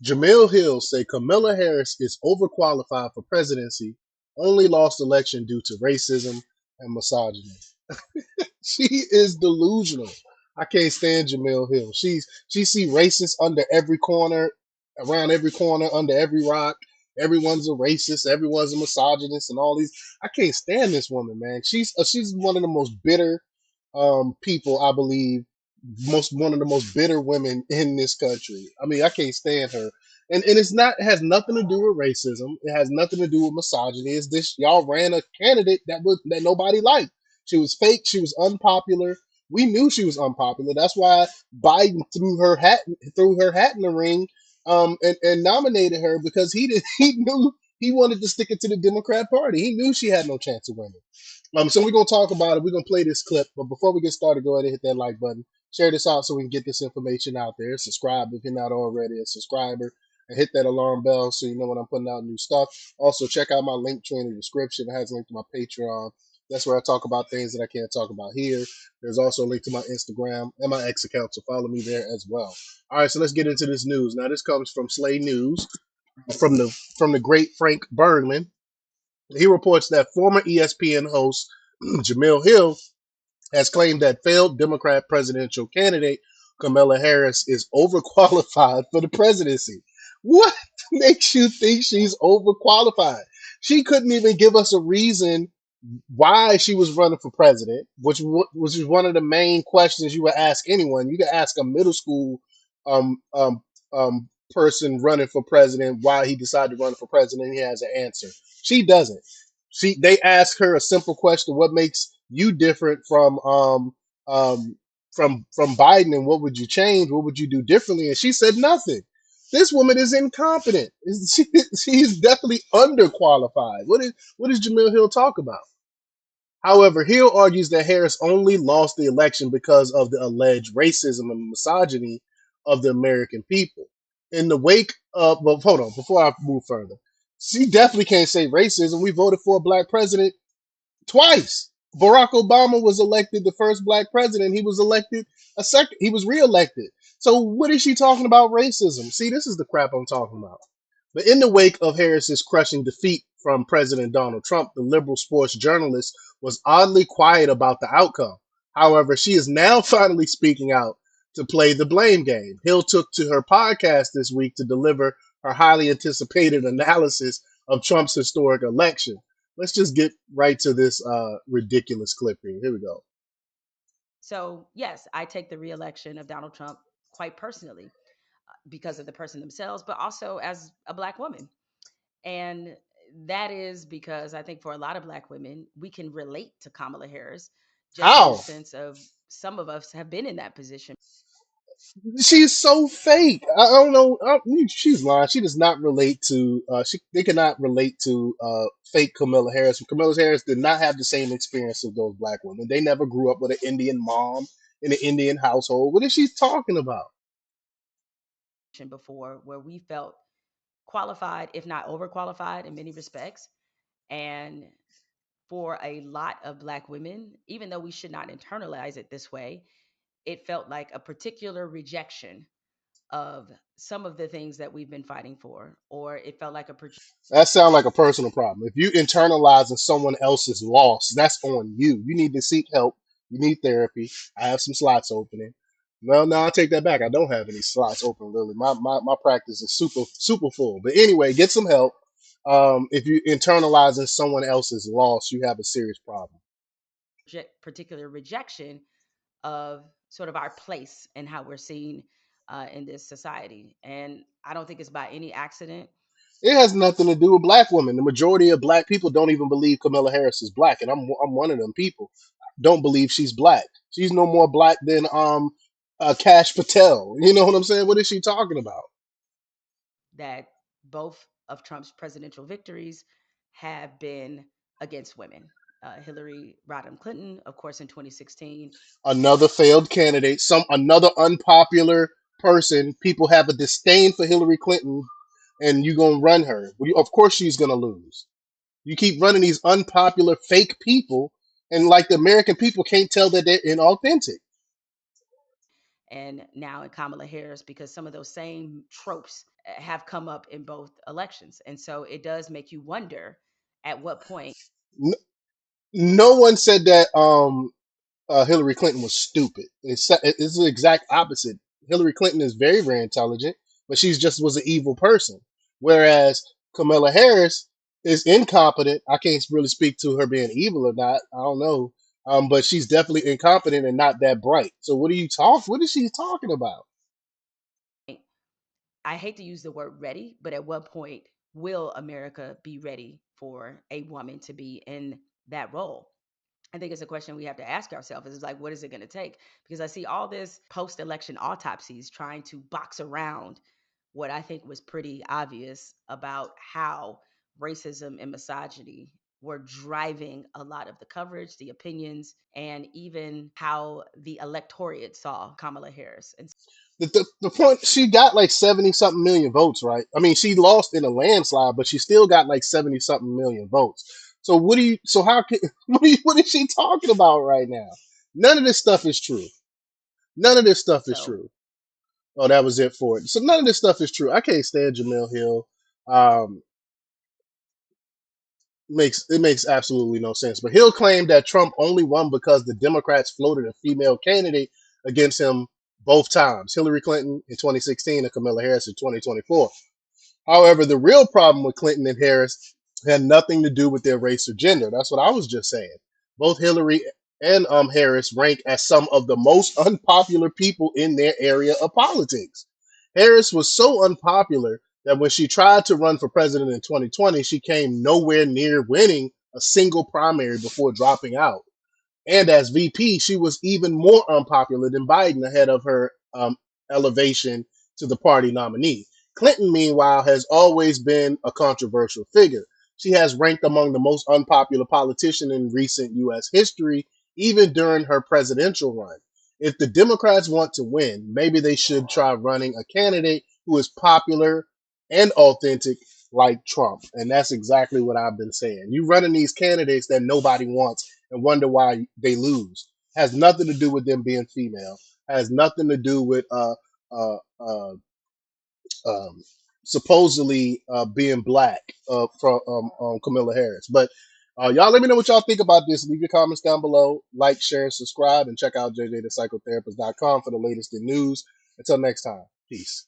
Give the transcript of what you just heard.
Jamil Hill say Kamala Harris is overqualified for presidency, only lost election due to racism and misogyny. She is delusional. I can't stand Jamil Hill. She see racists under every corner, around every corner, under every rock. Everyone's a racist. Everyone's a misogynist, and all these. I can't stand this woman, man. She's one of the most bitter people I believe, most one of the most bitter women in this country. I mean, I can't stand her. And it's not, it has nothing to do with racism. It has nothing to do with misogyny. It's this, y'all ran a candidate that nobody liked. She was fake. She was unpopular. We knew she was unpopular. That's why Biden threw her hat in the ring, and nominated her, because he knew he wanted to stick it to the Democrat Party. He knew she had no chance of winning. So we're gonna talk about it. We're gonna play this clip, but before we get started, go ahead and hit that like button. Share this out so we can get this information out there. Subscribe if you're not already a subscriber, and hit that alarm bell so you know when I'm putting out new stuff. Also, check out my link tree in the description. It has a link to my Patreon. That's where I talk about things that I can't talk about here. There's also a link to my Instagram and my X account, so follow me there as well. All right, so let's get into this news. Now, this comes from Slay News from the great Frank Bergman. He reports that former ESPN host Jamil Hill has claimed that failed Democrat presidential candidate Kamala Harris is overqualified for the presidency. What makes you think she's overqualified? She couldn't even give us a reason why she was running for president, which is one of the main questions you would ask anyone. You could ask a middle school um, um, person running for president why he decided to run for president. He has an answer. She doesn't. They ask her a simple question: what makes you different um, from Biden, and what would you change? What would you do differently? And she said nothing. This woman is incompetent. She's definitely underqualified. What does Jamil Hill talk about? However, Hill argues that Harris only lost the election because of the alleged racism and misogyny of the American people. In the wake of, well, hold on, before I move further, she definitely can't say racism. We voted for a black president twice. Barack Obama was elected the first black president. He was elected a second. He was reelected. So what is she talking about racism? See, this is the crap I'm talking about. But in the wake of Harris's crushing defeat from President Donald Trump, the liberal sports journalist was oddly quiet about the outcome. However, she is now finally speaking out to play the blame game. Hill took to her podcast this week to deliver her highly anticipated analysis of Trump's historic election. Let's just get right to this ridiculous clip here. Here we go. So, yes, I take the reelection of Donald Trump quite personally because of the person themselves, but also as a Black woman. And that is because I think for a lot of Black women, we can relate to Kamala Harris just in the How? sense of some of us have been in that position. She's so fake. I don't know. She's lying. She does not relate to. They cannot relate to fake Camilla Harris. Camilla Harris did not have the same experience as those black women. They never grew up with an Indian mom in an Indian household. What is she talking about? Before where we felt qualified, if not overqualified in many respects. And for a lot of Black women, even though we should not internalize it this way, it felt like a particular rejection of some of the things that we've been fighting for, or it felt like a That sounds like a personal problem. If you internalizing someone else's loss, that's on you. You need to seek help. You need therapy. I have some slots opening. No, I take that back. I don't have any slots open, really. My practice is super full. But anyway, get some help. If you internalizing someone else's loss, you have a serious problem. particular rejection of sort of our place and how we're seen in this society. And I don't think it's by any accident It has nothing to do with black women. The majority of black people don't even believe Camilla Harris is black, and I'm one of them people. Don't believe she's black. She's no more black than Cash Patel. You know what I'm saying? What is she talking about? that both of Trump's presidential victories have been against women. Hillary Rodham Clinton, of course, in 2016. Another failed candidate, some another unpopular person. People have a disdain for Hillary Clinton, and you gonna run her. Of course, she's gonna lose. You keep running these unpopular fake people, and like the American people can't tell that they're inauthentic. and now in Kamala Harris, because some of those same tropes have come up in both elections. And so it does make you wonder at what point. N- No one said that Hillary Clinton was stupid. It's the exact opposite. Hillary Clinton is very, very intelligent, but she's just was an evil person. Whereas Kamala Harris is incompetent. I can't really speak to her being evil or not. I don't know. But she's definitely incompetent and not that bright. So what is she talking about? I hate to use the word ready, but at what point will America be ready for a woman to be in that role? I think it's a question we have to ask ourselves is like, what is it going to take? Because I see all this post election autopsies trying to box around what I think was pretty obvious about how racism and misogyny were driving a lot of the coverage, the opinions, and even how the electorate saw Kamala Harris. And The point, she got like 70 something million votes, right? I mean, she lost in a landslide, but she still got like 70 something million votes. So how can, what is she talking about right now? None of this stuff is true. None of this stuff is so true. Oh, that was it for it. So none of this stuff is true. I can't stand Jemele Hill. Um, makes absolutely no sense. But Hill claimed that Trump only won because the Democrats floated a female candidate against him both times, Hillary Clinton in 2016 and Kamala Harris in 2024. However, the real problem with Clinton and Harris had nothing to do with their race or gender. That's what I was just saying. Both Hillary and Harris rank as some of the most unpopular people in their area of politics. Harris was so unpopular that when she tried to run for president in 2020, she came nowhere near winning a single primary before dropping out. And as VP, she was even more unpopular than Biden ahead of her elevation to the party nominee. Clinton, meanwhile, has always been a controversial figure. She has ranked among the most unpopular politicians in recent U.S. history, even during her presidential run. If the Democrats want to win, maybe they should try running a candidate who is popular and authentic like Trump. And that's exactly what I've been saying. You running these candidates that nobody wants and wonder why they lose. Has nothing to do with them being female. Has nothing to do with uh, uh, um, supposedly being black from Camilla Harris. But y'all let me know what y'all think about this. Leave your comments down below. Like, share, and subscribe. And check out jjthepsychotherapist.com for the latest in news. Until next time, peace.